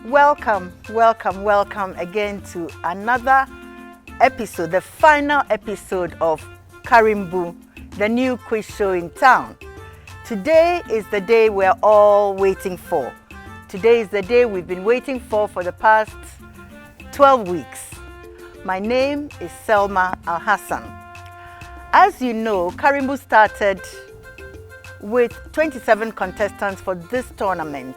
Welcome again to another episode, the final episode of Karimbu, the new quiz show in town. Today is the day we're all waiting for. Today is the day we've been waiting for the past 12 weeks. My name is Selma Al-Hassan. As you know, Karimbu started with 27 contestants for this tournament.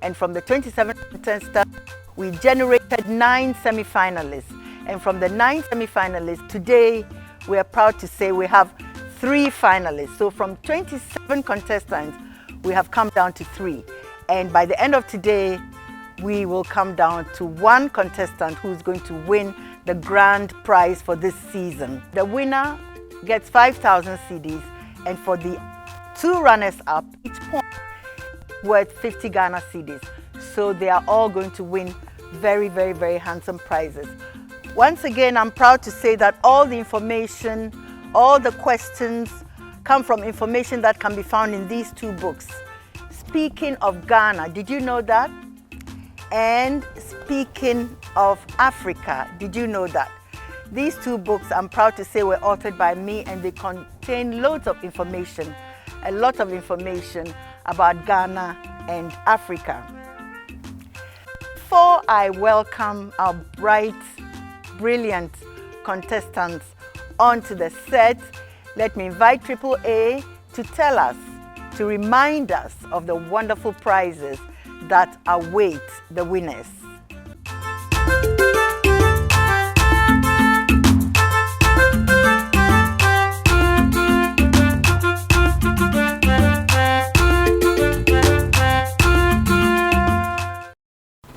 And from the 27 contestants, we generated 9 semi-finalists. And from the 9 semi-finalists, today we are proud to say we have 3 finalists. So from 27 contestants, we have come down to 3. And by the end of today, we will come down to 1 contestant who's going to win the grand prize for this season. The winner gets 5,000 cedis, and for the 2 runners-up, each point worth 50 Ghana cedis. So they are all going to win very, very, very handsome prizes. Once again, I'm proud to say that all the information, all the questions come from information that can be found in these 2 books. Speaking of Ghana, did you know that? And speaking of Africa, did you know that? These 2 books, I'm proud to say, were authored by me, and they contain loads of information, a lot of information about Ghana and Africa. Before I welcome our bright, brilliant contestants onto the set, let me invite AAA to tell us, to remind us of the wonderful prizes that await the winners.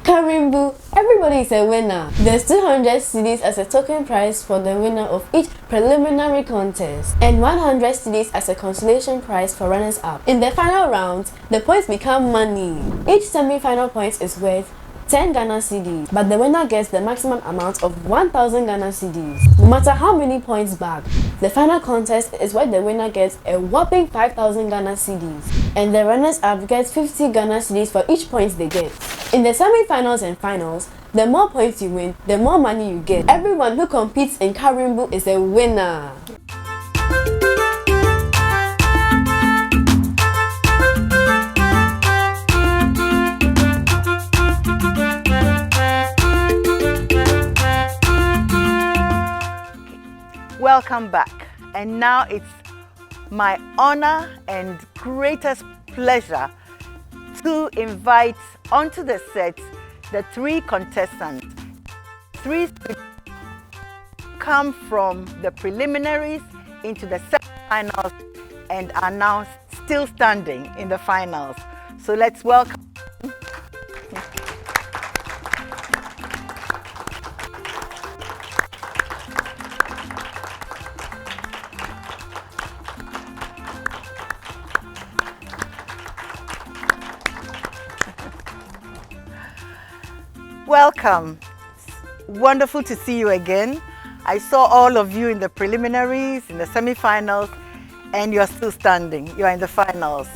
Karimbu, everybody is a winner. There's 200 cedis as a token prize for the winner of each preliminary contest and 100 cedis as a consolation prize for runners-up. In the final round, the points become money. Each semi-final point is worth 10 Ghana cedis, but the winner gets the maximum amount of 1,000 Ghana cedis. No matter how many points bagged, the final contest is where the winner gets a whopping 5,000 Ghana cedis, and the runners-up gets 50 Ghana cedis for each point they get. In the semi-finals and finals, the more points you win, the more money you get. Everyone who competes in Karimbu is a winner. Welcome back. And now it's my honor and greatest pleasure to invite onto the set the 3 contestants. 3 come from the preliminaries into the semi-finals and are now still standing in the finals. So let's welcome. Welcome. Wonderful to see you again. I saw all of you in the preliminaries, in the semi-finals, and you're still standing. You're in the finals.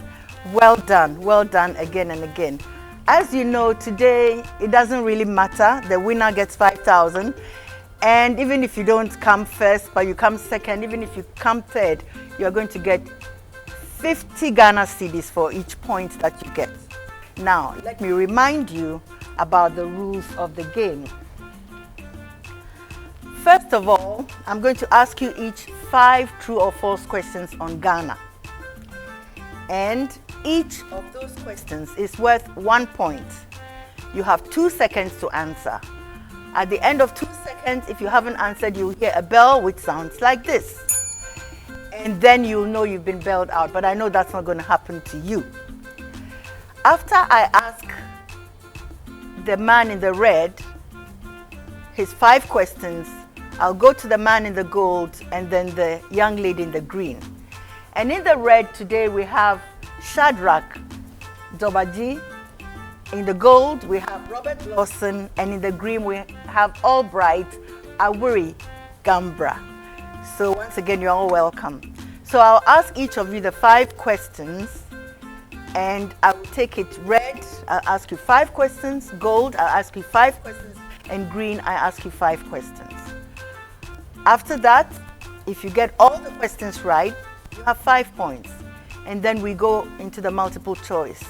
Well done again and again. As you know, today it doesn't really matter. The winner gets 5,000, and even if you don't come first, but you come second, even if you come third, you're going to get 50 Ghana cedis for each point that you get. Now, let me remind you about the rules of the game. First of all, I'm going to ask you each 5 true or false questions on Ghana. And each of those questions is worth 1 point. You have 2 seconds to answer. At the end of 2 seconds, if you haven't answered, you'll hear a bell which sounds like this. And then you'll know you've been bailed out, but I know that's not going to happen to you. After I ask the man in the red his 5 questions, I'll go to the man in the gold and then the young lady in the green. And in the red today we have Shadrach Dobaji. In the gold we have Robert Lawson, and in the green we have Albright Awuri Gambra. So once again, you're all welcome. So I'll ask each of you the 5 questions And I will take it red, I'll ask you 5 questions, gold, I'll ask you 5 questions, and green, I ask you 5 questions. After that, if you get all the questions right, you have 5 points. And then we go into the multiple choice.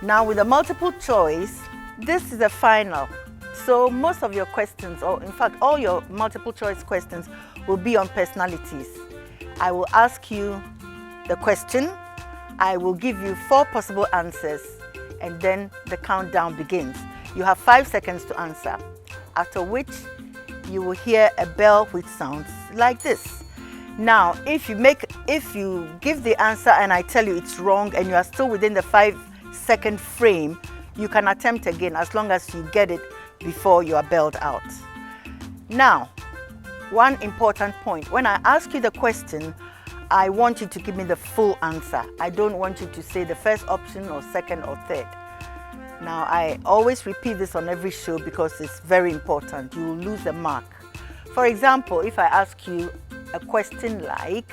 Now with the multiple choice, this is the final. So most of your questions, or in fact all your multiple choice questions, will be on personalities. I will ask you the question, I will give you 4 possible answers, and then the countdown begins. You have 5 seconds to answer, after which you will hear a bell which sounds like this. Now, if you give the answer and I tell you it's wrong and you are still within the 5-second frame, you can attempt again as long as you get it before you are belled out. Now, one important point. When I ask you the question, I want you to give me the full answer. I don't want you to say the first option or second or third. Now, I always repeat this on every show because it's very important. You will lose a mark. For example, if I ask you a question like,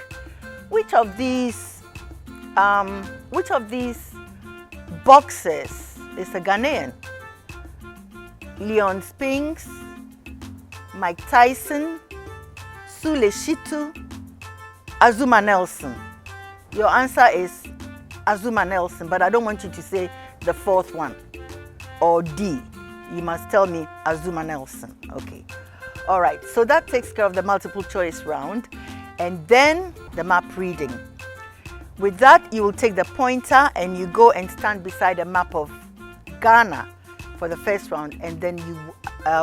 which of these boxers is a Ghanaian? Leon Spinks, Mike Tyson, Sule Shitu, Azuma Nelson. Your answer is Azuma Nelson, but I don't want you to say the 4th one or D. You must tell me Azuma Nelson. Okay. All right. So that takes care of the multiple choice round, and then the map reading. With that, you will take the pointer and you go and stand beside a map of Ghana for the first round, and then you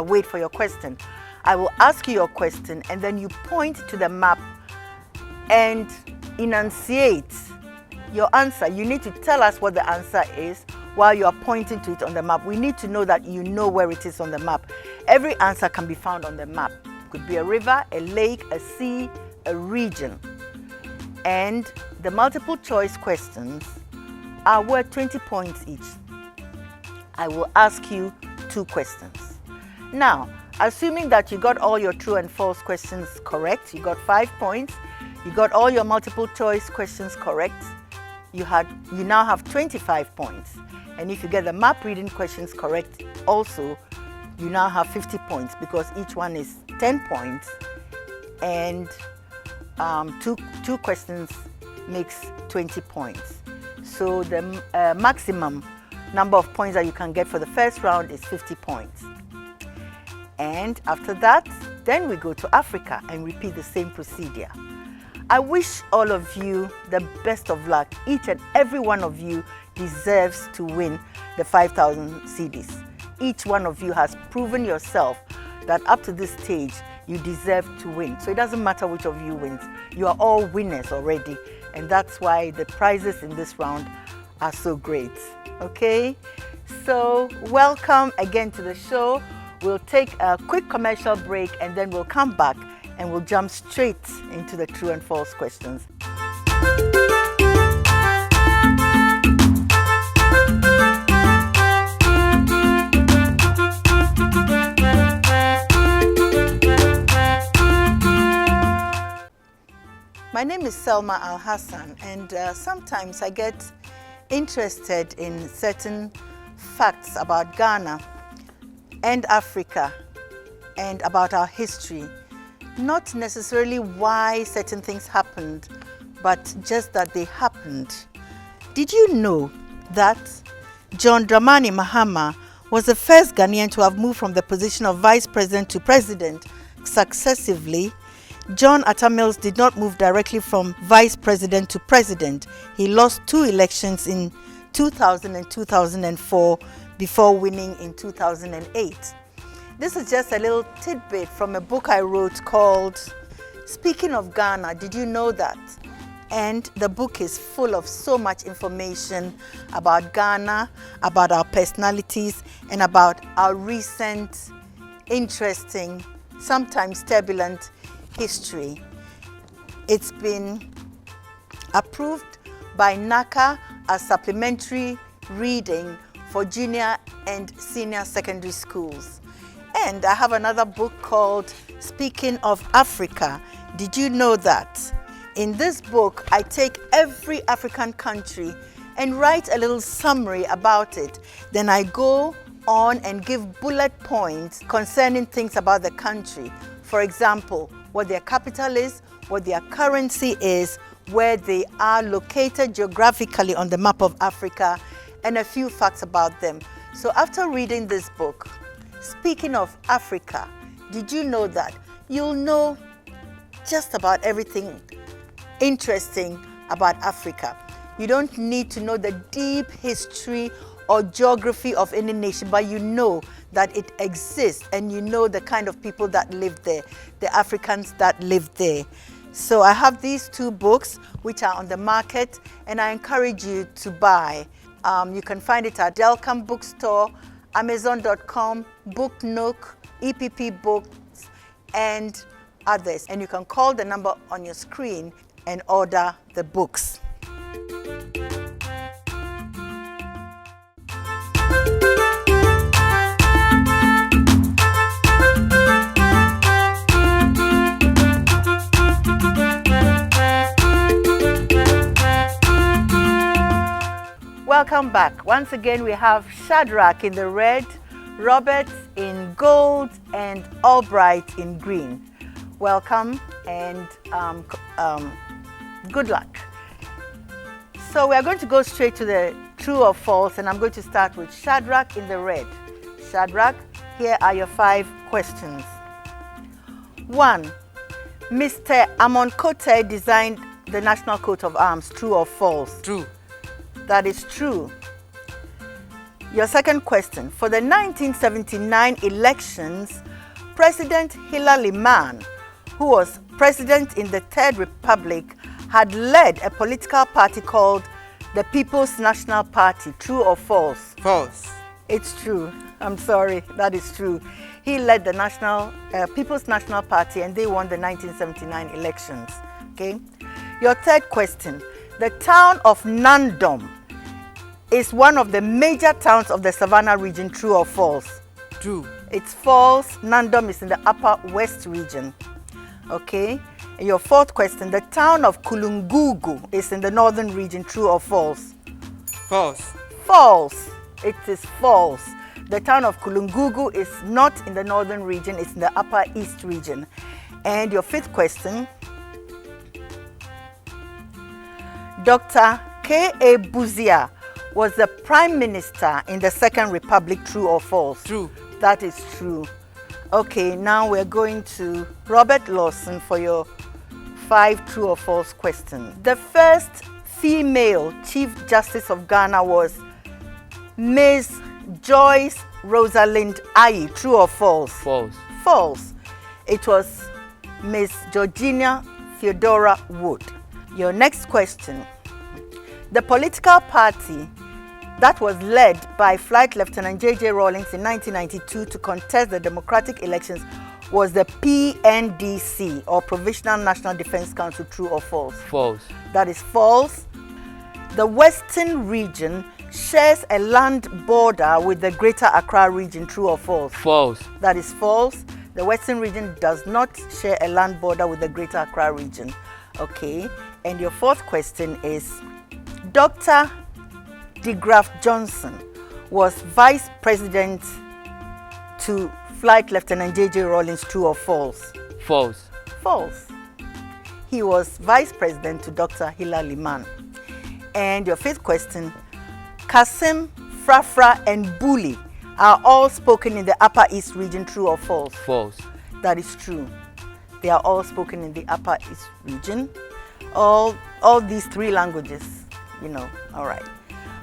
wait for your question. I will ask you your question, and then you point to the map and enunciate your answer. You need to tell us what the answer is while you are pointing to it on the map. We need to know that you know where it is on the map. Every answer can be found on the map. It could be a river, a lake, a sea, a region. And the multiple choice questions are worth 20 points each. I will ask you 2 questions. Now, assuming that you got all your true and false questions correct, you got 5 points, you got all your multiple choice questions correct, you now have 25 points. And if you get the map reading questions correct also, you now have 50 points because each one is 10 points, and two questions makes 20 points. So the maximum number of points that you can get for the first round is 50 points. And after that, then we go to Africa and repeat the same procedure. I wish all of you the best of luck. Each and every one of you deserves to win the 5,000 cedis. Each one of you has proven yourself that up to this stage, you deserve to win. So it doesn't matter which of you wins. You are all winners already. And that's why the prizes in this round are so great. Okay? So welcome again to the show. We'll take a quick commercial break and then we'll come back and we'll jump straight into the true and false questions. My name is Selma Al-Hassan, and sometimes I get interested in certain facts about Ghana and Africa and about our history. Not necessarily why certain things happened, but just that they happened. Did you know that John Dramani Mahama was the first Ghanaian to have moved from the position of vice president to president successively? John Atta Mills did not move directly from vice president to president. He lost 2 elections in 2000 and 2004 before winning in 2008. This is just a little tidbit from a book I wrote called Speaking of Ghana, Did You Know That? And the book is full of so much information about Ghana, about our personalities, and about our recent, interesting, sometimes turbulent history. It's been approved by NACA as supplementary reading for junior and senior secondary schools. And I have another book called Speaking of Africa, Did You Know That? In this book, I take every African country and write a little summary about it. Then I go on and give bullet points concerning things about the country. For example, what their capital is, what their currency is, where they are located geographically on the map of Africa, and a few facts about them. So after reading this book, speaking of Africa, did you know that you'll know just about everything interesting about Africa? You don't need to know the deep history or geography of any nation, but you know that it exists, and you know the kind of people that live there, the Africans that live there. So I have these two books which are on the market, and I encourage you to buy. You can find it at Delcam Bookstore, Amazon.com, Book Nook, EPP Books, and others. And you can call the number on your screen and order the books. Welcome back. Once again, we have Shadrach in the red, Robert in gold, and Albright in green. Welcome and good luck. So we are going to go straight to the true or false, and I'm going to start with Shadrach in the red. Shadrach, here are your 5 questions. 1. Mr. Amonkote designed the national coat of arms. True or false? True. That is true. Your second question. For the 1979 elections, President Hilary Mann, who was president in the Third Republic, had led a political party called the People's National Party. True or false? False. It's true. I'm sorry. That is true. He led the People's National Party, and they won the 1979 elections. Okay. Your third question. The town of Nandom is one of the major towns of the Savannah region. True or false? True. It's false. Nandom is in the upper west region. Okay. And your fourth question. The town of Kulungugu is in the northern region. True or false? False. False. It is false. The town of Kulungugu is not in the northern region. It's in the upper east region. And your fifth question. Dr. K.A. Buzia was the Prime Minister in the Second Republic. True or false? True. That is true. Okay, now we're going to Robert Lawson for your 5 true or false questions. The first female Chief Justice of Ghana was Ms. Joyce Rosalind Ayi. True or false? False. False. It was Ms. Georgina Theodora Wood. Your next question. The political party that was led by Flight Lieutenant J.J. Rawlings in 1992 to contest the democratic elections was the PNDC, or Provisional National Defense Council. True or false? False. That is false. The Western region shares a land border with the Greater Accra region. True or false? False. That is false. The Western region does not share a land border with the Greater Accra region. Okay. And your fourth question is, Dr. de Graaf Johnson was vice president to Flight Lieutenant J.J. Rawlings. True or false? False. False. He was vice president to Dr. Hilary Mann. And your fifth question, Kasim, Frafra, and Buli are all spoken in the Upper East region. True or false? False. That is true. They are all spoken in the Upper East region. All these 3 languages, you know. All right.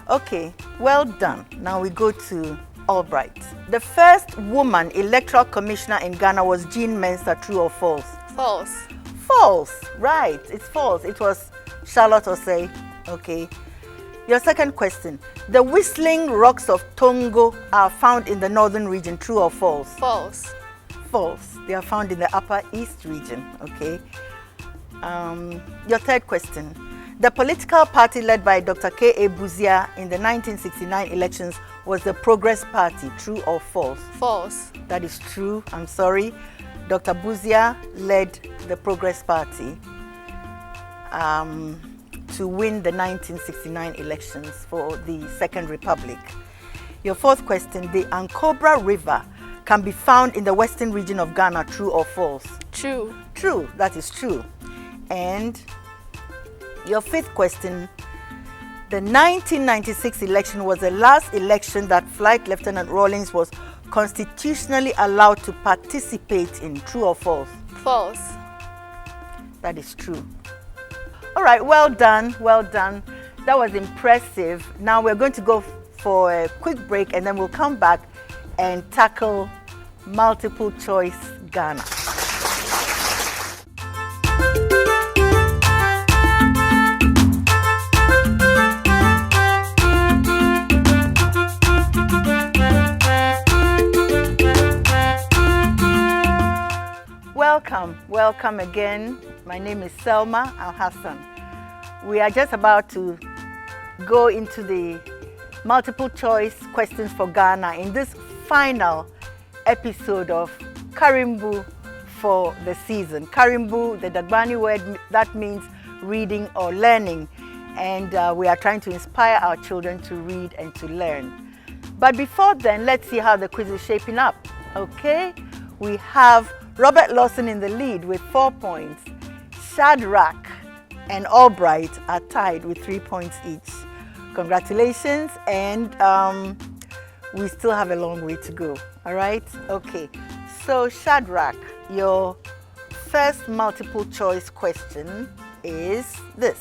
Okay, well done. Now we go to Albright. The first woman electoral commissioner in Ghana was Jean Mensa. True or false? False. False. Right, it's false. It was Charlotte Osei. Okay. Your second question. The Whistling Rocks of Tongo are found in the northern region. True or false? False. False. They are found in the Upper East region. Okay. Your third question. The political party led by Dr. K.A. Buzia in the 1969 elections was the Progress Party. True or false? False. That is true. I'm sorry. Dr. Buzia led the Progress Party. to win the 1969 elections for the Second Republic. Your fourth question, the Ankobra River can be found in the western region of Ghana, true or false? True. True, that is true. And your fifth question, the 1996 election was the last election that Flight Lieutenant Rawlings was constitutionally allowed to participate in, true or false? False. That is true. All right, well done, well done. That was impressive. Now we're going to go for a quick break and then we'll come back and tackle multiple choice Ghana. Welcome again. My name is Selma Al-Hassan. We are just about to go into the multiple choice questions for Ghana in this final episode of Karimbu for the season. Karimbu, the Dagbani word that means reading or learning, and we are trying to inspire our children to read and to learn. But before then, let's see how the quiz is shaping up. Okay, we have Robert Lawson in the lead with 4 points. Shadrach and Albright are tied with 3 points each. Congratulations, and we still have a long way to go. All right? Okay. So Shadrach, your first multiple choice question is this.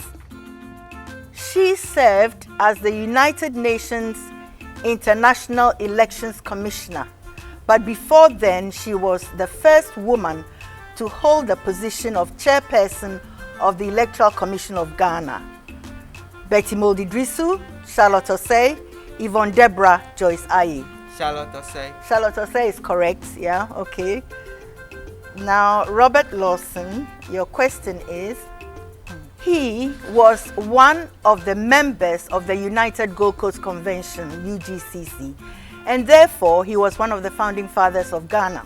She served as the United Nations International Elections Commissioner, but before then she was the first woman to hold the position of chairperson of the Electoral Commission of Ghana. Betty Moldidrisu, Charlotte Osei, Yvonne Deborah, Joyce Aye. Charlotte Osei. Charlotte Osei is correct, yeah, okay. Now, Robert Lawson, your question is, he was one of the members of the United Gold Coast Convention, UGCC, and therefore he was one of the founding fathers of Ghana.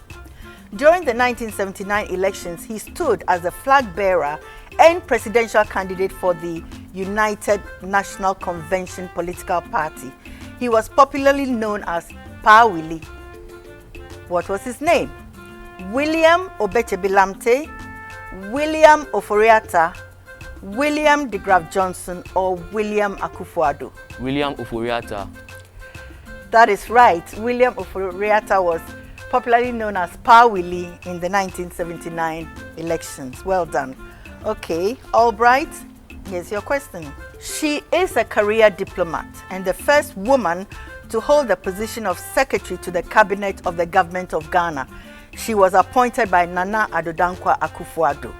During the 1979 elections, he stood as the flag bearer and presidential candidate for the United National Convention political party. He was popularly known as Pa Willie. What was his name? William Obechebilamte, William Oforiatta, William de Graaf Johnson, or William Akufo-Addo? William Oforiatta. That is right. William Oforiatta was popularly known as Pa Willie in the 1979 elections. Well done. Okay, Albright, here's your question. She is a career diplomat and the first woman to hold the position of secretary to the cabinet of the government of Ghana. She was appointed by Nana Addo Dankwa Akufo-Addo.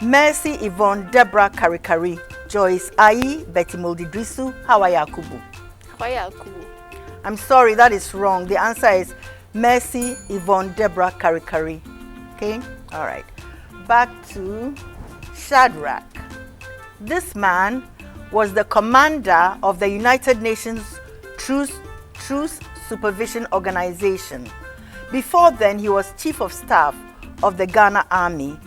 Mercy Yvonne Deborah Karikari, Joyce Aye, Betty Moldidrisu, Hawa Yakubu. Hawa Yakubu. I'm sorry, that is wrong. The answer is Mercy Yvonne Deborah Karikari. Okay, all right. Back to Shadrach. This man was the commander of the United Nations Truce Supervision Organization. Before then, he was chief of staff of the Ghana Army.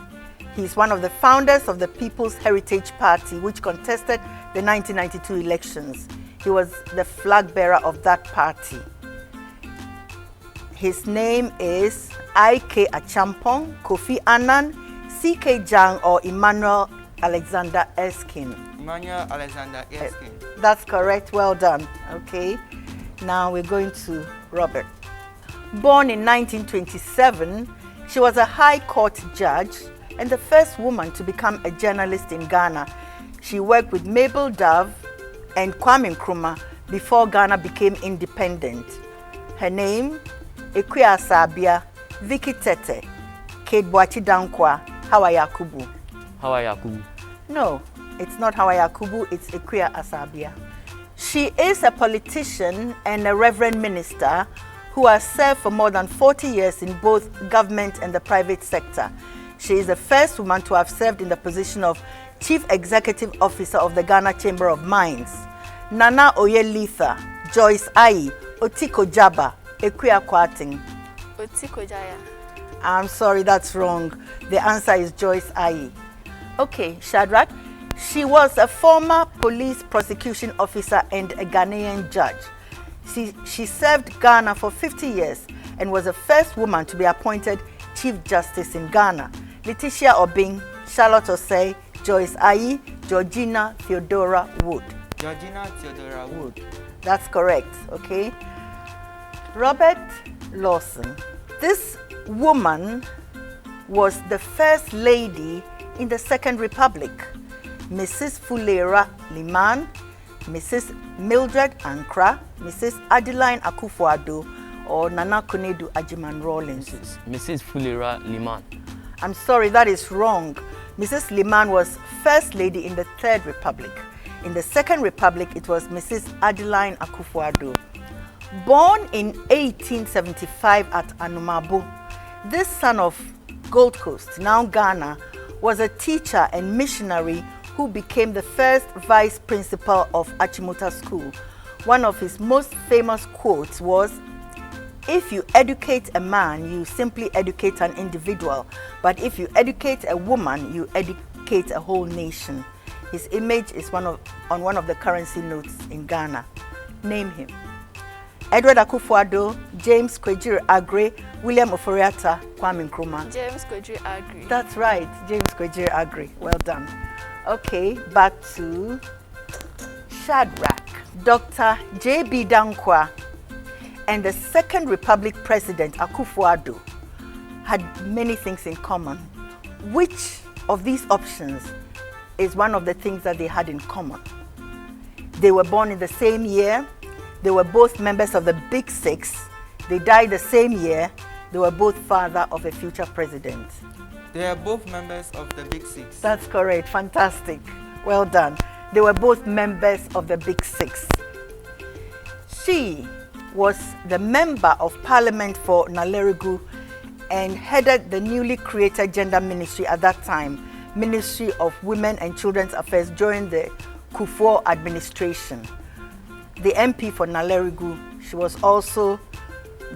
He's one of the founders of the People's Heritage Party, which contested the 1992 elections. He was the flag bearer of that party. His name is I.K. Achampong, Kofi Annan, C.K. Jang, or Emmanuel Alexander Erskine. Emmanuel Alexander Erskine. That's correct. Well done. Okay. Now we're going to Robert. Born in 1927, she was a High Court judge and the first woman to become a journalist in Ghana. She worked with Mabel Dove and Kwame Nkrumah before Ghana became independent. Her name, Ekuya Asabia, Vicky Tete, Kate Boachi Dankwa, Hawa Yakubu. Hawa Yakubu. No, it's not Hawa Yakubu, it's Ekuya Asabia. She is a politician and a reverend minister who has served for more than 40 years in both government and the private sector. She is the first woman to have served in the position of Chief Executive Officer of the Ghana Chamber of Mines. Nana Oyelitha, Joyce Aye, Otiko Jaba, Ekuya Kwating. Otiko Jaya. I'm sorry, that's wrong. The answer is Joyce Aye. Okay, Shadrach, She was a former police prosecution officer and a Ghanaian judge. She served Ghana for 50 years and was the first woman to be appointed Chief Justice in Ghana. Letitia Obing, Charlotte Osei, Joyce Ayi, Georgina Theodora Wood. Georgina Theodora Wood. That's correct, okay? Robert Lawson. This woman was the first lady in the Second Republic. Mrs. Fulera Liman, Mrs. Mildred Ankra, Mrs. Adeline Akufo-Addo, or Nana Konedu Ajiman Rawlins. Mrs. Fulera Liman. I'm sorry, that is wrong. Mrs. Liman was First Lady in the Third Republic. In the Second Republic, it was Mrs. Adeline Akufo-Addo. Born in 1875 at Anumabo, this son of Gold Coast, now Ghana, was a teacher and missionary who became the first vice principal of Achimota School. One of his most famous quotes was, "If you educate a man, you simply educate an individual. But if you educate a woman, you educate a whole nation." His image is on one of the currency notes in Ghana. Name him. Edward Akufo-Addo, James Kwejiri Aggrey, William Oforiatta, Kwame Nkrumah. James Kwejiri Aggrey. That's right, James Kwejiri Aggrey. Well done. Okay, back to Shadrach. Dr. J.B. Dankwa and the Second Republic President Akufo-Addo had many things in common. Which of these options is one of the things that they had in common? They were born in the same year. They were both members of the Big Six. They died the same year. They were both father of a future president. They are both members of the Big Six. That's correct. Fantastic. Well done. They were both members of the Big Six. She was the member of parliament for Nalerigu and headed the newly created gender ministry at that time, Ministry of Women and Children's Affairs, during the Kufuor administration. The MP for Nalerigu, she was also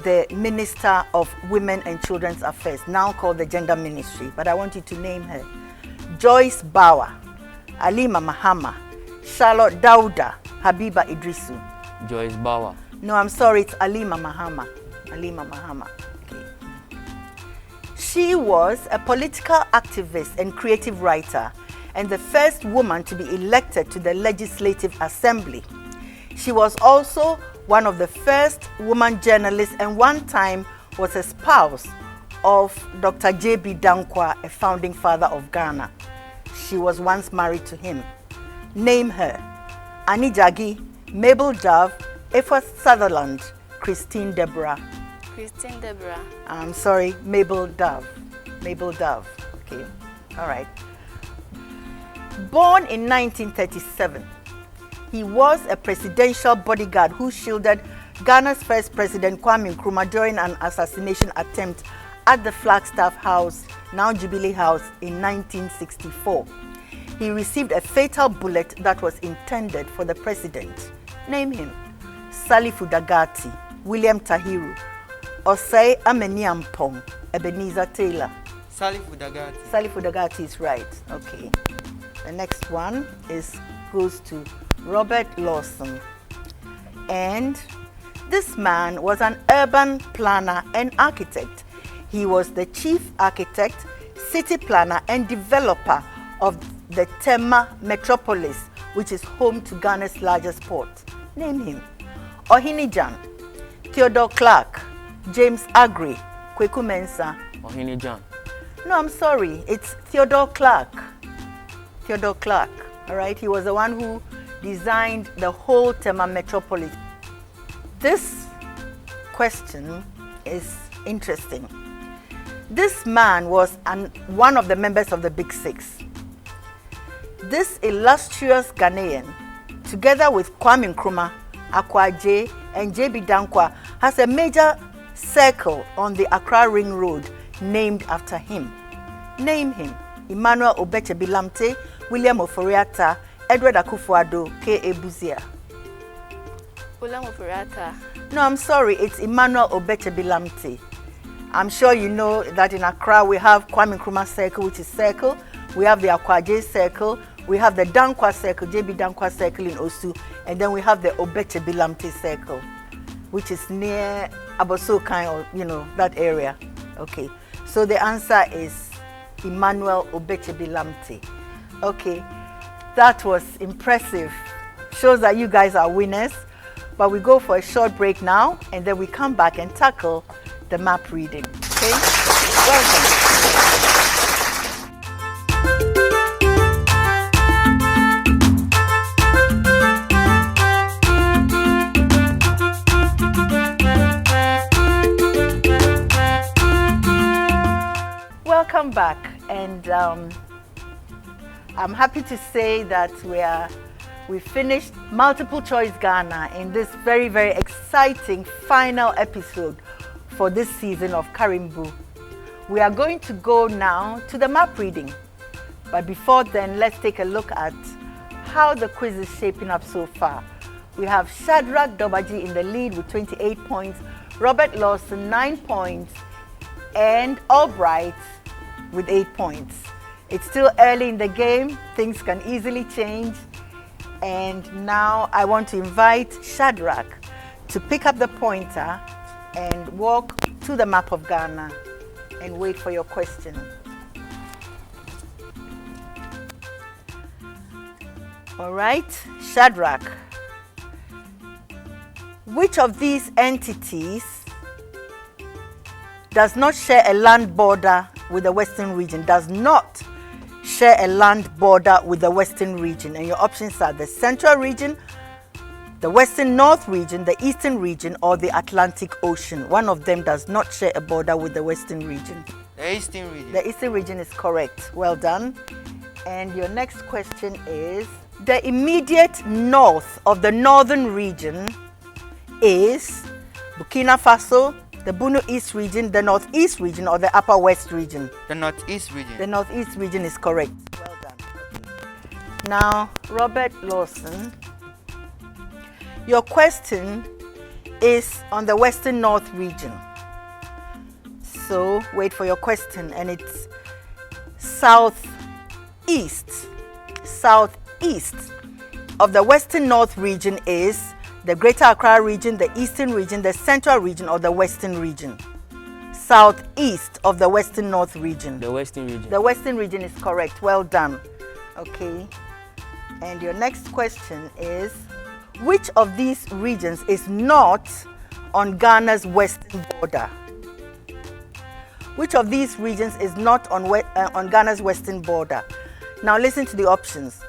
the Minister of Women and Children's Affairs, now called the Gender Ministry, but I want you to name her. Joyce Bauer, Alima Mahama, Charlotte Dauda, Habiba Idrisu. Joyce Bauer. No, I'm sorry, it's Alima Mahama. Alima Mahama. Okay. She was a political activist and creative writer and the first woman to be elected to the Legislative Assembly. She was also one of the first woman journalists and one time was a spouse of Dr. J.B. Dankwa, a founding father of Ghana. She was once married to him. Name her. Annie Jaggi, Mabel Dove, Effa Sutherland, Christine Deborah. Christine Deborah. I'm sorry, Mabel Dove. Mabel Dove. Okay, all right. Born in 1937, he was a presidential bodyguard who shielded Ghana's first president, Kwame Nkrumah, during an assassination attempt at the Flagstaff House, now Jubilee House, in 1964. He received a fatal bullet that was intended for the president. Name him. Salifu Dagati, William Tahiru, Osei Ameniampong, Ebenezer Taylor. Salifu Dagati. Salifu Dagati is right. Okay. The next one goes to Robert Lawson. And this man was an urban planner and architect. He was the chief architect, city planner, and developer of the Tema metropolis, which is home to Ghana's largest port. Name him. Ohinijan, Theodore Clark, James Aggrey, Kweku Mensah. Ohinijan. No, I'm sorry. It's Theodore Clark. Theodore Clark. All right. He was the one who designed the whole Tema metropolis. This question is interesting. This man was one of the members of the Big Six. This illustrious Ghanaian, together with Kwame Nkrumah, Akwaje, and J.B. Dankwa, has a major circle on the Accra Ring Road named after him. Name him. Emmanuel Obeche-Bilamte, William Oforiatta, Edward Akufo-Addo, K.A. Buzia. William Oforiatta. No, I'm sorry, it's Emmanuel Obeche-Bilamte. I'm sure you know that in Accra we have Kwame Nkrumah Circle, which is Circle. We have the Akwaje Circle. We have the Dankwa Circle, JB Dankwa Circle in Osu, and then we have the Obeche-Bilamte Circle, which is near Abosokan, or that area. Okay, so the answer is Emmanuel Obeche-Bilamte. Okay, that was impressive. Shows that you guys are winners. But we go for a short break now, and then we come back and tackle the map reading. Okay, welcome. Welcome back, and I'm happy to say that we finished Multiple Choice Ghana in this very, very exciting final episode for this season of Karimbu. We are going to go now to the map reading, but before then, let's take a look at how the quiz is shaping up so far. We have Shadrach Dobaji in the lead with 28 points, Robert Lawson 9 points, and Albright with 8 points. It's still early in the game, things can easily change. And now I want to invite Shadrach to pick up the pointer and walk to the map of Ghana and wait for your question. All right, Shadrach. Which of these entities does not share a land border with the Western region? Does not share a land border with the Western region, and your options are the Central region, the Western North region, the Eastern region, or the Atlantic Ocean. One of them does not share a border with the Western region. The Eastern region. The Eastern region is correct. Well done. And your next question is, the immediate north of the Northern region is Burkina Faso, the Bunu East region, the Northeast region, or the Upper West region? The Northeast region. The Northeast region is correct. Well done. Now, Robert Lawson, your question is on the Western North region. So, wait for your question, and it's southeast. Southeast of the Western North region is the Greater Accra region, the Eastern region, the Central region, or the Western region? Southeast of the Western North region. The Western region. The Western region is correct. Well done. Okay. And your next question is, which of these regions is not on Ghana's western border? Which of these regions is not on Ghana's western border? Now listen to the options.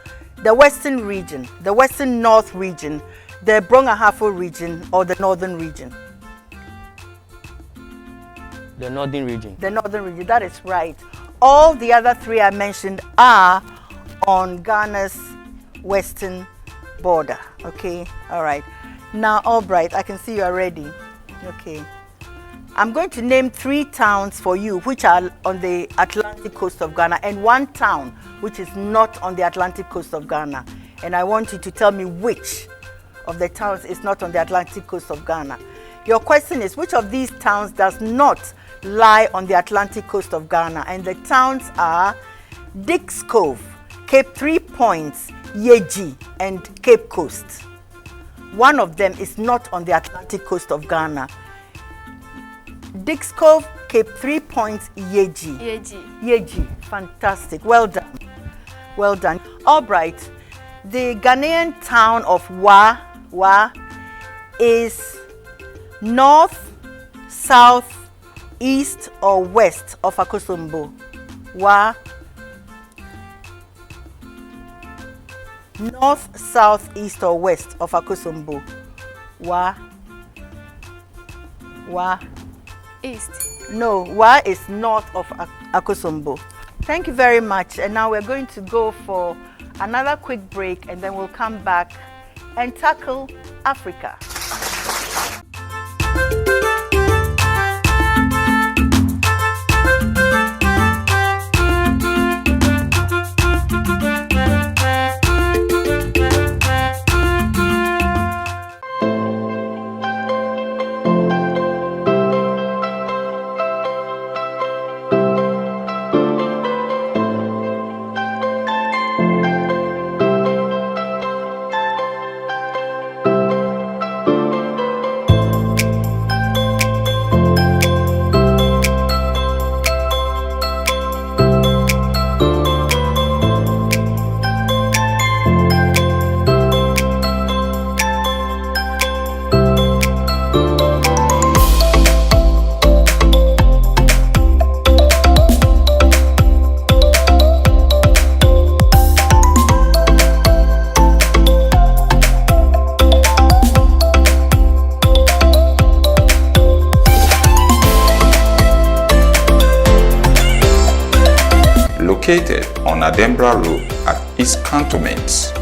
The Western region, the Western North region, the Brong-Ahafo region, or the Northern region? The Northern region. The Northern region, that is right. All the other three I mentioned are on Ghana's western border. Okay, all right. Now, Albright, I can see you are ready. Okay. I'm going to name 3 towns for you which are on the Atlantic coast of Ghana, and 1 town which is not on the Atlantic coast of Ghana. And I want you to tell me which of the towns is not on the Atlantic coast of Ghana. Your question is, which of these towns does not lie on the Atlantic coast of Ghana? And the towns are Dix Cove, Cape 3 Points, Yeji, and Cape Coast. One of them is not on the Atlantic coast of Ghana. Dix Cove, Cape 3 Points, Yeji. Yeji, fantastic. Well done. Well done. Albright, the Ghanaian town of Wa is north, south, east, or west of Akosombo? Wa. North, south, east, or west of Akosombo? Wa. East. No, Wa is north of Akosombo. Thank you very much. And now we're going to go for another quick break, and then we'll come back and tackle Africa. located on Adembra Road at East Cantonment.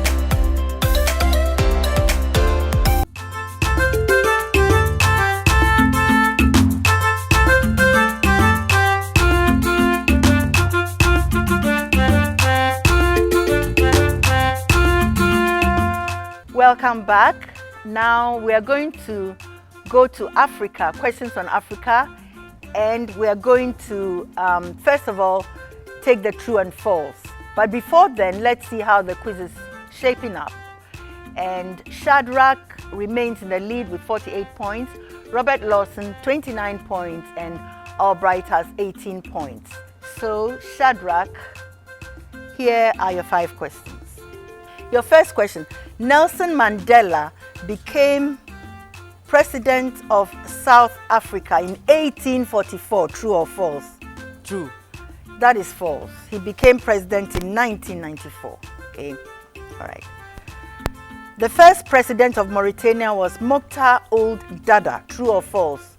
Welcome back. Now we are going to go to Africa, questions on Africa, and we are going to first of all take the true and false. But before then, let's see how the quiz is shaping up. And Shadrach remains in the lead with 48 points, Robert Lawson 29 points, and Albright has 18 points. So Shadrach, here are your 5 questions. Your first question, Nelson Mandela became President of South Africa in 1844, true or false? True. That is false. He became president in 1994. Okay, all right. The first president of Mauritania was Mokhtar Ould Dada, true or false?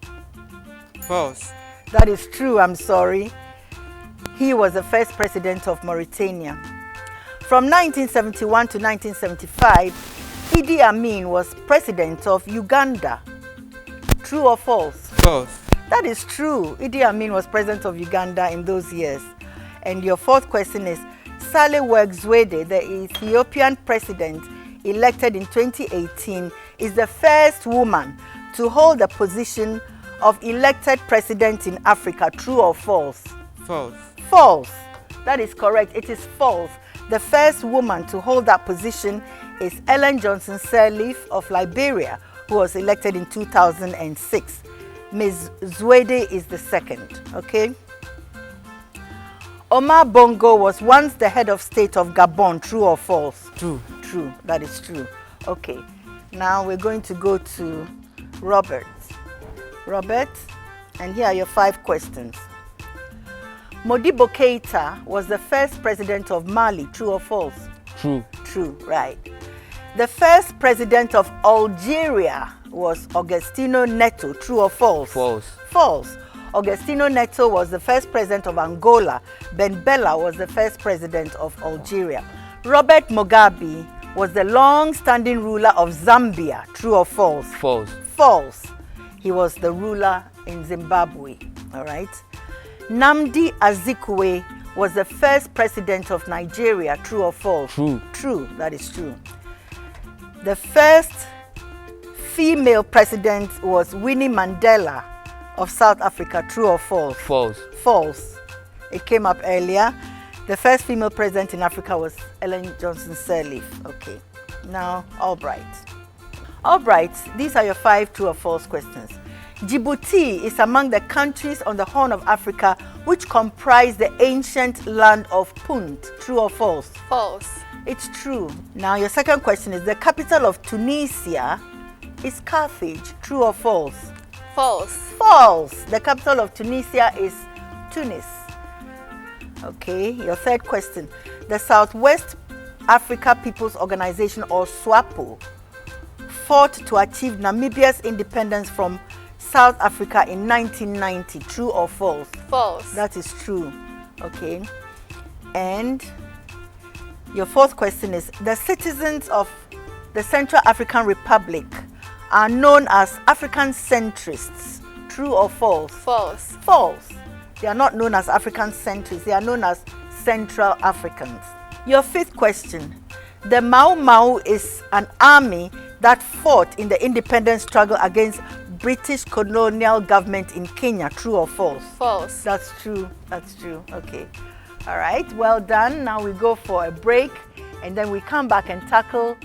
False. That is true, I'm sorry. He was the first president of Mauritania. From 1971 to 1975, Idi Amin was president of Uganda. True or false? False. That is true. Idi Amin was president of Uganda in those years. And your fourth question is, Sahle-Work Zewde, the Ethiopian president elected in 2018, is the first woman to hold the position of elected president in Africa. True or false? False. False. That is correct. It is false. The first woman to hold that position is Ellen Johnson Sirleaf of Liberia, who was elected in 2006. Ms. Zewde is the second, okay? Omar Bongo was once the head of state of Gabon. True or false? True. True. That is true. Okay. Now we're going to go to Robert. Robert, and here are your 5 questions. Modibo Keita was the first president of Mali. True or false? True. True, right. The first president of Algeria was Agostinho Neto. True or false? False. False. Agostinho Neto was the first president of Angola. Ben Bella was the first president of Algeria. Robert Mugabe was the long-standing ruler of Zambia. True or false? False. False. He was the ruler in Zimbabwe. All right. Nnamdi Azikiwe was the first president of Nigeria. True or false? True. True. That is true. The first female president was Winnie Mandela of South Africa. True or false? False. False. It came up earlier. The first female president in Africa was Ellen Johnson Sirleaf. Okay. Now, Albright. Albright, these are your 5 true or false questions. Djibouti is among the countries on the Horn of Africa which comprise the ancient land of Punt. True or false? False. It's true. Now your second question is, the capital of Tunisia is Carthage. True or false? False. False. The capital of Tunisia is Tunis. Okay, your third question. The Southwest Africa People's Organization, or SWAPO, fought to achieve Namibia's independence from South Africa in 1990. True or false? False. That is true. Okay. And your fourth question is, the citizens of the Central African Republic are known as African centrists. True or false? False. False. They are not known as African centrists. They are known as Central Africans. Your fifth question. The Mau Mau is an army that fought in the independence struggle against British colonial government in Kenya. True or false? False. That's true. That's true. Okay. All right. Well done. Now we go for a break, and then we come back and tackle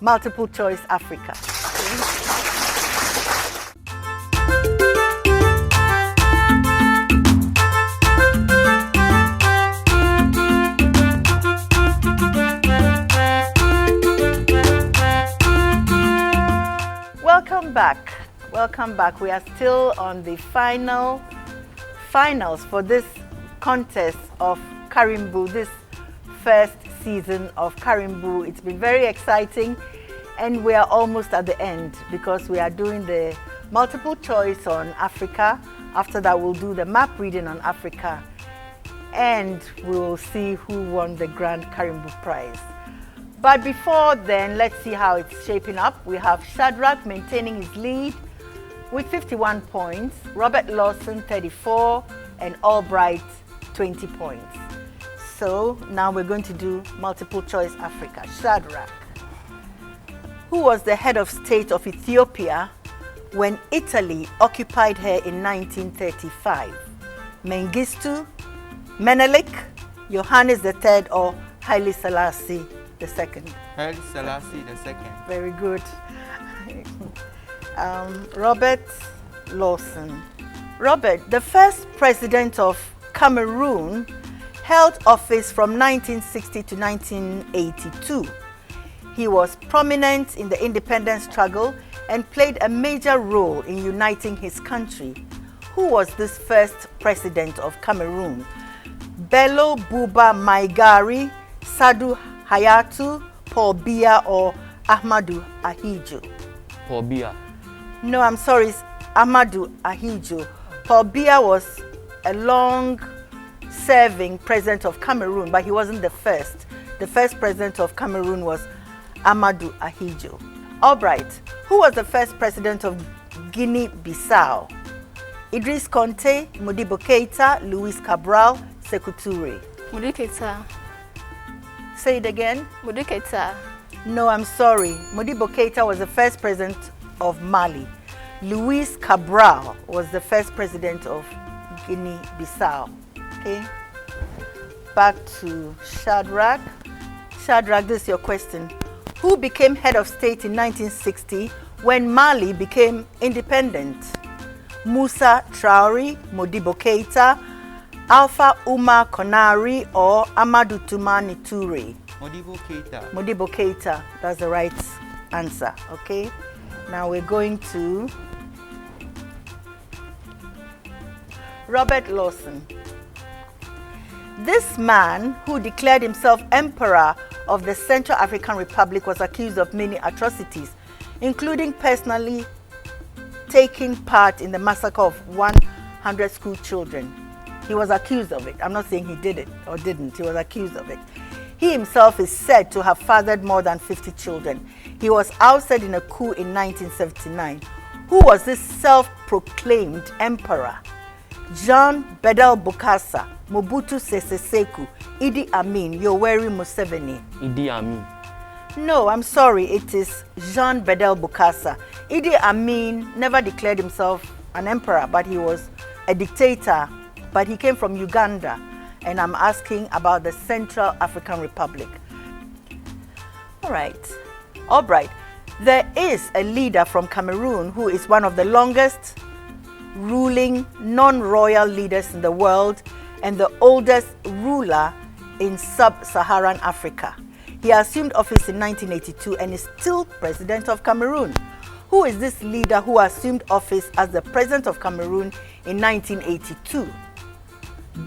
multiple choice Africa. Okay. Welcome back. We are still on the finals for this contest of Karimbu, this first season of Karimbu. It's been very exciting, and we are almost at the end because we are doing the multiple choice on Africa. After that, we'll do the map reading on Africa. and we'll see who won the Grand Karimbu Prize. But before then, let's see how it's shaping up. We have Shadrach maintaining his lead with 51 points, Robert Lawson 34, and Albright 20 points. So now we're going to do multiple choice Africa. Shadrach, who was the head of state of Ethiopia when Italy occupied her in 1935? Mengistu, Menelik, Johannes III, or Haile Selassie II? Haile Selassie II. Very good. Robert Lawson. Robert, the first president of Cameroon, held office from 1960 to 1982. He was prominent in the independence struggle and played a major role in uniting his country. Who was this first president of Cameroon? Bello Buba Maigari, Sadu Hayatu, Paul Biya, or Ahmadu Ahidjo? Paul Biya. No, I'm sorry, it's Ahmadu Ahidjo. Paul Biya was a long-serving president of Cameroon, but he wasn't the first. The first president of Cameroon was Ahmadu Ahidjo. Albright, who was the first president of Guinea-Bissau? Idris Conte, Modibo Keita, Luis Cabral, Sekou Touré. Modibo Keita. Say it again. Modibo Keita. No, I'm sorry. Modibo Keita was the first president of Mali. Luis Cabral was the first president of Guinea-Bissau. Okay. Back to Shadrach. Shadrach, this is your question. Who became head of state in 1960 when Mali became independent? Musa Traore, Modibo Keita, Alpha Umar Konari, or Amadou Toumani Touré? Modibo Keita. Modibo Keita, that's the right answer. Okay. Now we're going to Robert Lawson. This man, who declared himself emperor of the Central African Republic, was accused of many atrocities, including personally taking part in the massacre of 100 school children. He was accused of it. I'm not saying he did it or didn't. He was accused of it. He himself is said to have fathered more than 50 children. He was ousted in a coup in 1979. Who was this self-proclaimed emperor? Jean Bedel Bokassa, Mobutu Sese Seko, Idi Amin, Yoweri Museveni? Idi Amin. No, I'm sorry, it is Jean Bedel Bokassa. Idi Amin never declared himself an emperor, but he was a dictator, but he came from Uganda, and I'm asking about the Central African Republic. All right. Albright, there is a leader from Cameroon who is one of the longest ruling non-royal leaders in the world and the oldest ruler in sub-Saharan Africa. He assumed office in 1982 and is still president of Cameroon. Who is this leader who assumed office as the president of Cameroon in 1982?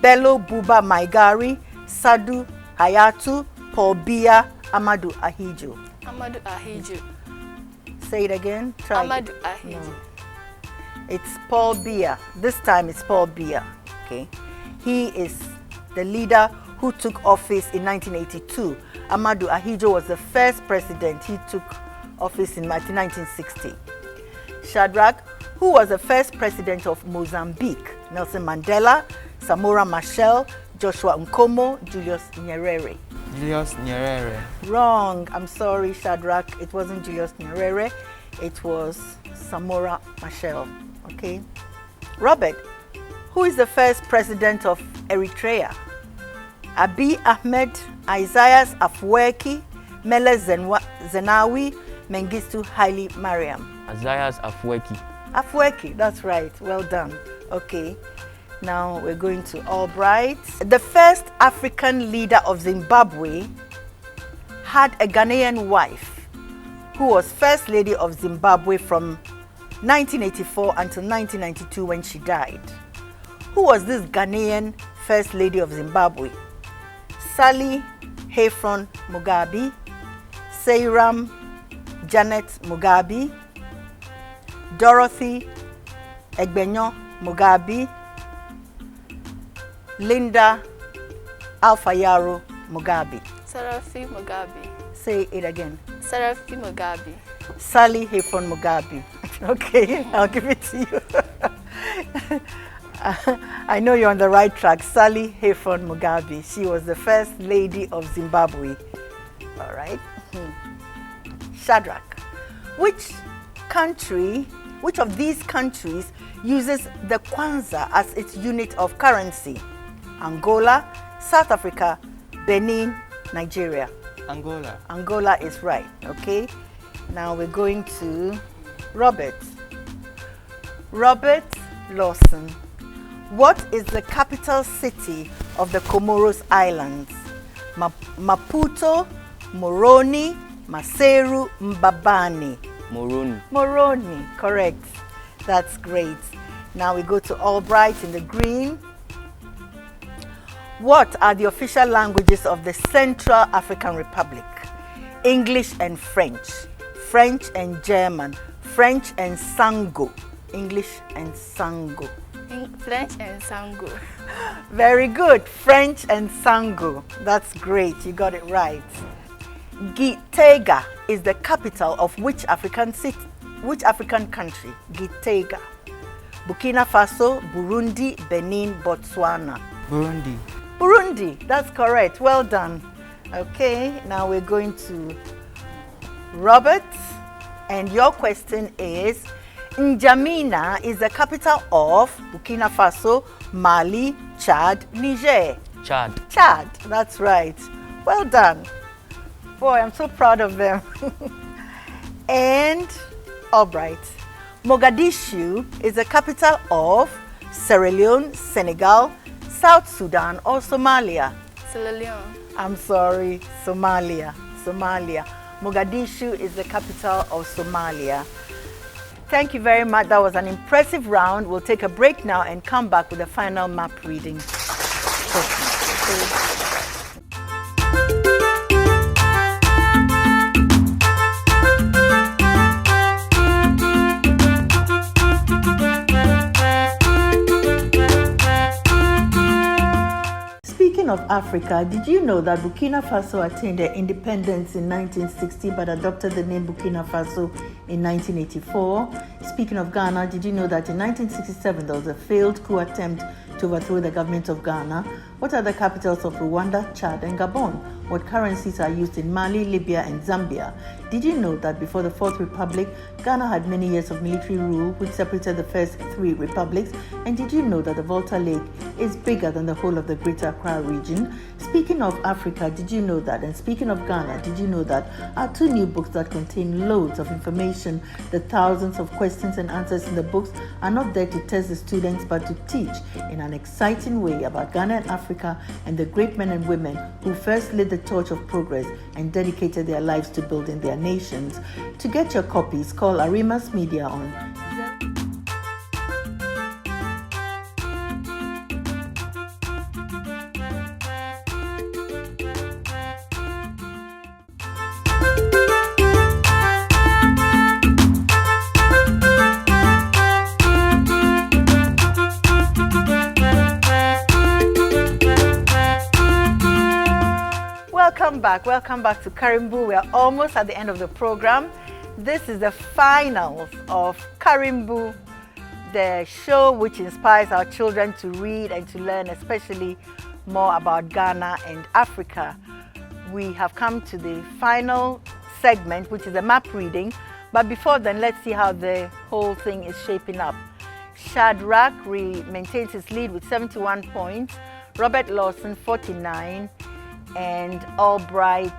Bello Buba Maigari, Sadu Hayatu, Paul Biya, Amadou Ahidjo? Amadou Ahidjo. Say it again. Try. Amadou Ahidjo. No. It's Paul Biya. This time it's Paul Biya. Okay. He is the leader who took office in 1982. Amadou Ahidjo was the first president. He took office in 1960. Shadrach, who was the first president of Mozambique? Nelson Mandela, Samora Machel, Joshua Nkomo, Julius Nyerere? Julius Nyerere. Wrong. I'm sorry, Shadrach. It wasn't Julius Nyerere. It was Samora Machel. Okay. Robert, who is the first president of Eritrea? Abiy Ahmed, Isaias Afwerki, Meles Zenawi, Mengistu Haile Mariam? Isaias Afwerki. Afwerki, that's right. Well done. Okay. Now we're going to Albright. The first African leader of Zimbabwe had a Ghanaian wife who was First Lady of Zimbabwe from 1984 until 1992 when she died. Who was this Ghanaian First Lady of Zimbabwe? Sally Heyfron Mugabe, Seyram Janet Mugabe, Dorothy Egbenyo Mugabe, Linda Alpha Yaro Mugabe. Sarafi Mugabe. Say it again. Sarafi Mugabe. Sally Hayford Mugabe. Okay, I'll give it to you. I know you're on the right track. Sally Hayford Mugabe. She was the first lady of Zimbabwe. All right. Shadrach. Which of these countries uses the kwanza as its unit of currency? Angola, South Africa, Benin, Nigeria. Angola. Angola is right, okay? Now we're going to Robert. Robert Lawson. What is the capital city of the Comoros Islands? Maputo, Moroni, Maseru, Mbabane. Moroni. Moroni, correct. That's great. Now we go to Albright in the green. What are the official languages of the Central African Republic? English and French. French and German. French and Sango. English and Sango. French and Sango. Very good. French and Sango. That's great. You got it right. Gitega is the capital of which African city? Which African country? Gitega. Burkina Faso, Burundi, Benin, Botswana. Burundi. Burundi. That's correct. Well done. Okay, now we're going to Robert. And your question is, N'Djamena is the capital of Burkina Faso, Mali, Chad, Niger. Chad. Chad, that's right. Well done. Boy, I'm so proud of them. And Albright. Mogadishu is the capital of Sierra Leone, Senegal, South Sudan, or Somalia. Sierra Leone. I'm sorry, Somalia. Somalia. Mogadishu is the capital of Somalia. Thank you very much. That was an impressive round. We'll take a break now and come back with the final map reading. Speaking of Africa, did you know that Burkina Faso attained their independence in 1960 but adopted the name Burkina Faso in 1984? Speaking of Ghana, did you know that in 1967 there was a failed coup attempt to overthrow the government of Ghana? What are the capitals of Rwanda, Chad, and Gabon? What currencies are used in Mali, Libya, and Zambia? Did you know that before the Fourth Republic, Ghana had many years of military rule which separated the first three republics? And did you know that the Volta Lake is bigger than the whole of the Greater Accra region? Speaking of Africa, did you know that? And speaking of Ghana, did you know that our two new books that contain loads of information, the thousands of questions and answers in the books, are not there to test the students but to teach in an exciting way about Ghana and Africa and the great men and women who first lit the torch of progress and dedicated their lives to building their nations. To get your copies, call Arimas Media on Welcome back to Karimbu. We are almost at the end of the program. This is the finals of Karimbu, the show which inspires our children to read and to learn, especially more about Ghana and Africa. We have come to the final segment, which is the map reading. But before then, let's see how the whole thing is shaping up. Shadrach maintains his lead with 71 points, Robert Lawson 49, and Albright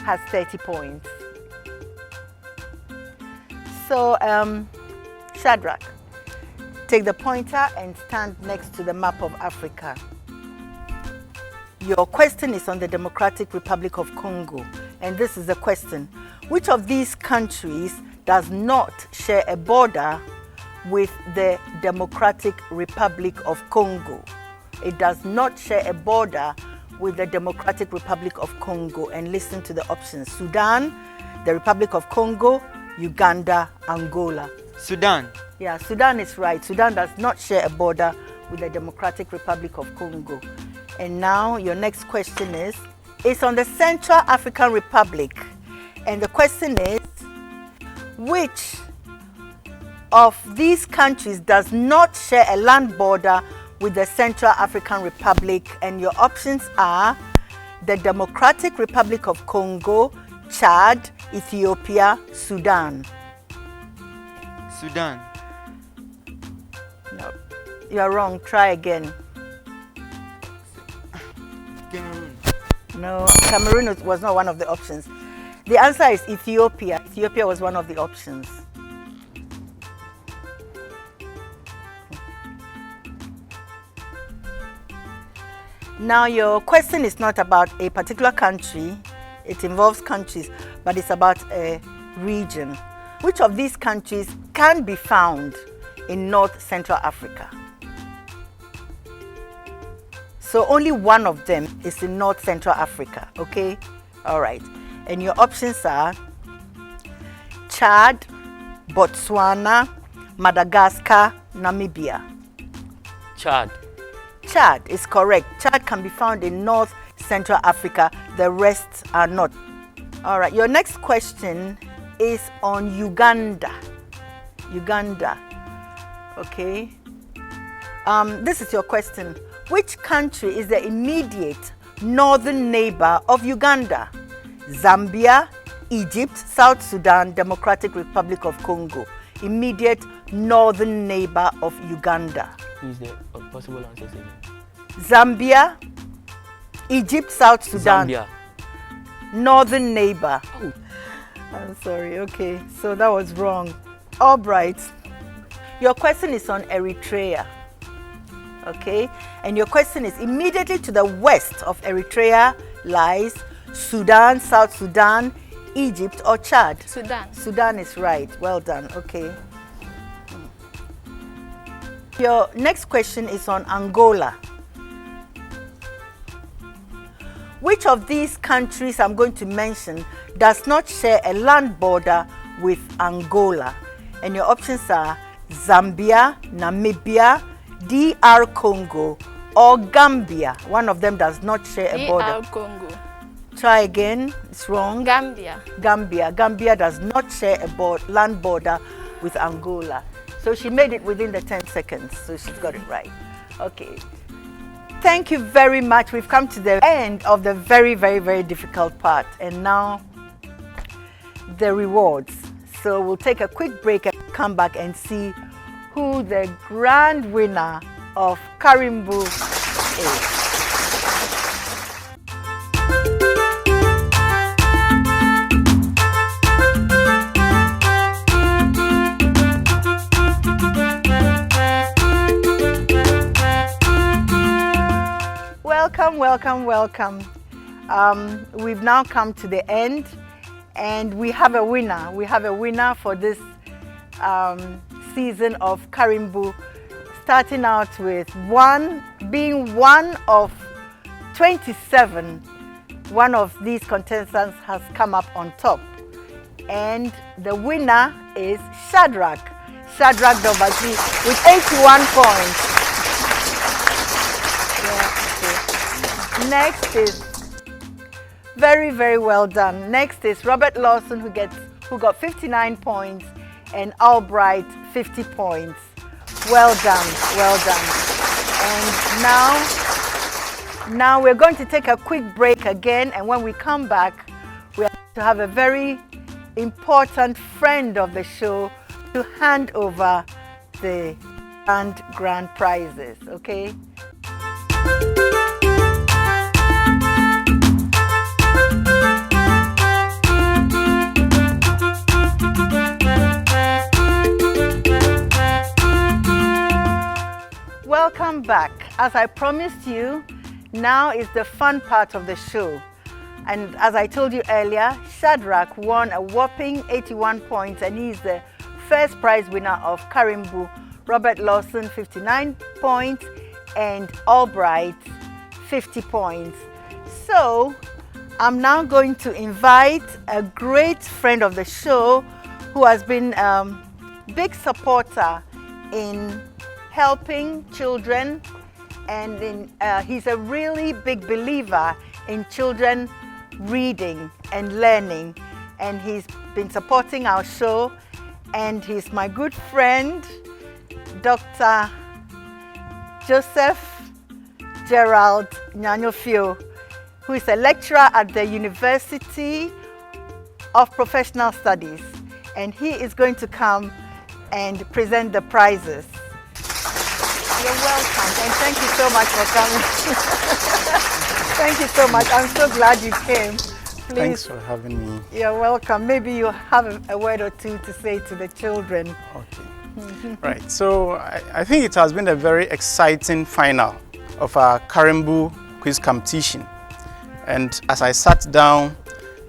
has 30 points. So, Shadrach, take the pointer and stand next to the map of Africa. Your question is on the Democratic Republic of Congo, and this is the question. Which of these countries does not share a border with the Democratic Republic of Congo? It does not share a border with the Democratic Republic of Congo. And listen to the options: Sudan, the Republic of Congo, Uganda, Angola. Sudan. Yeah, Sudan is right. Sudan does not share a border with the Democratic Republic of Congo. And now your next question is, it's on the Central African Republic. And the question is, which of these countries does not share a land border with the Central African Republic? And your options are the Democratic Republic of Congo, Chad, Ethiopia, Sudan. Sudan. No, you are wrong. Try again. Cameroon. No, Cameroon was not one of the options. The answer is Ethiopia. Ethiopia was one of the options. Now your question is not about a particular country. It involves countries, but it's about a region. Which of these countries can be found in North Central Africa? So only one of them is in North Central Africa, okay? All right. And your options are Chad, Botswana, Madagascar, Namibia. Chad. Chad is correct. Chad can be found in North Central Africa. The rest are not. All right. Your next question is on Uganda. Uganda. Okay. This is your question. Which country is the immediate northern neighbor of Uganda? Zambia, Egypt, South Sudan, Democratic Republic of Congo. Immediate northern neighbor of Uganda. Is the possible answers again? Zambia, Egypt, South Sudan. Zambia. Northern neighbor. Oh. I'm sorry. Okay, so that was wrong. Albright. Your question is on Eritrea. Okay, and your question is, immediately to the west of Eritrea lies Sudan, South Sudan, Egypt, or Chad? Sudan. Sudan is right. Well done. Okay. Your next question is on Angola. Which of these countries I'm going to mention does not share a land border with Angola? And your options are Zambia, Namibia, DR Congo, or Gambia. One of them does not share a border. DR Congo. Try again. It's wrong. Gambia. Gambia. Gambia does not share a land border with Angola. So she made it within the 10 seconds. So she's got it right. Okay. Thank you very much. We've come to the end of the very, very, very difficult part. And now the rewards. So we'll take a quick break and come back and see who the grand winner of Karimbu is. Welcome, welcome, welcome. We've now come to the end and we have a winner. We have a winner for this season of Karimbu, starting out with being one of 27. One of these contestants has come up on top. And the winner is Shadrach Dobasi with 81 points. Yeah, okay. Next is, very, very well done. Next is Robert Lawson who got 59 points. And Albright 50 points. Well done, well done. And now we're going to take a quick break again, and when we come back, we are going to have a very important friend of the show to hand over the grand prizes, okay? Welcome back. As I promised you, now is the fun part of the show. And as I told you earlier, Shadrach won a whopping 81 points and he's the first prize winner of Karimbu. Robert Lawson 59 points and Albright 50 points. So I'm now going to invite a great friend of the show who has been a big supporter in helping children and he's a really big believer in children reading and learning, and he's been supporting our show, and he's my good friend, Dr. Joseph Gerald Nyanyofio, who is a lecturer at the University of Professional Studies, and he is going to come and present the prizes. You're welcome, and thank you so much for coming. Thank you so much. I'm so glad you came. Please. Thanks for having me. You're welcome. Maybe you have a word or two to say to the children. Okay. Right. So I think it has been a very exciting final of our Karimbu quiz competition. And as I sat down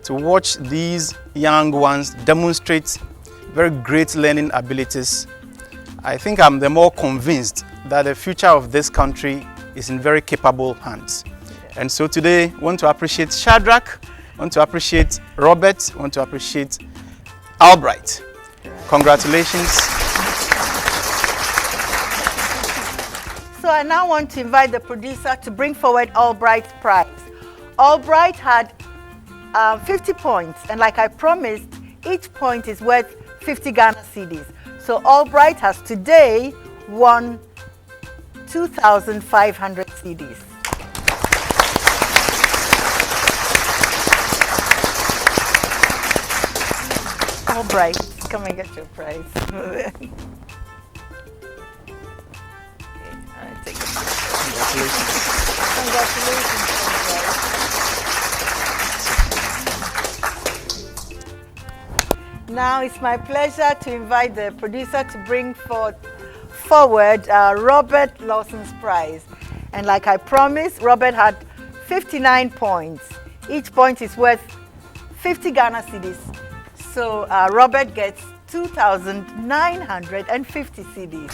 to watch these young ones demonstrate very great learning abilities, I think I'm the more convinced that the future of this country is in very capable hands. And so today, I want to appreciate Shadrach, I want to appreciate Robert, I want to appreciate Albright. Congratulations. So I now want to invite the producer to bring forward Albright's prize. Albright had 50 points, and like I promised, each point is worth 50 Ghana cedis. So Albright has today won 2,500 cedis. Albright, come and get your prize. Okay, I'll take it. Congratulations, Albright. Now it's my pleasure to invite the producer to bring forward Robert Lawson's prize. And like I promised, Robert had 59 points. Each point is worth 50 Ghana cedis. So Robert gets 2,950 cedis.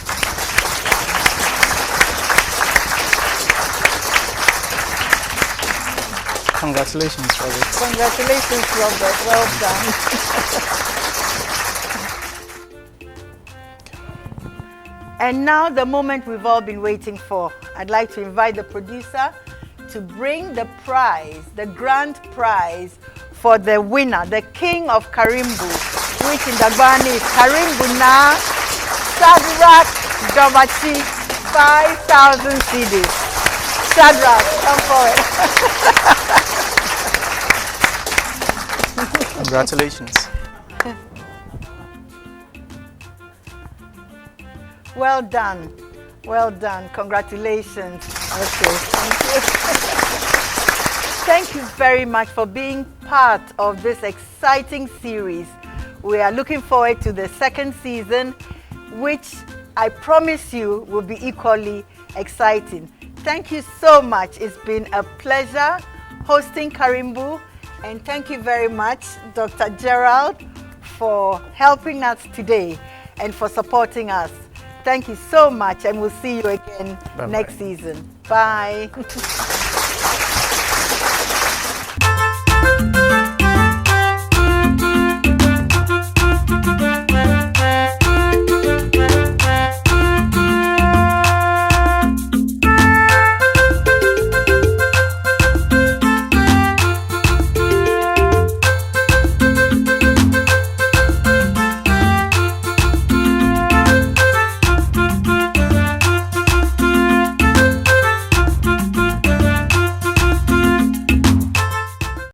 Congratulations, Robert. Congratulations, Robert. Well done. And now the moment we've all been waiting for. I'd like to invite the producer to bring the prize, the grand prize for the winner, the king of Karimbu, which in Dagbani is Karimbu na Shadrach Dobachi, 5,000 cedis. Shadrach, come forward. Congratulations. Well done. Well done. Congratulations. Okay, thank you. Thank you very much for being part of this exciting series. We are looking forward to the second season, which I promise you will be equally exciting. Thank you so much. It's been a pleasure hosting Karimbu, and thank you very much, Dr. Gerald, for helping us today and for supporting us. Thank you so much, and we'll see you again next season. Bye.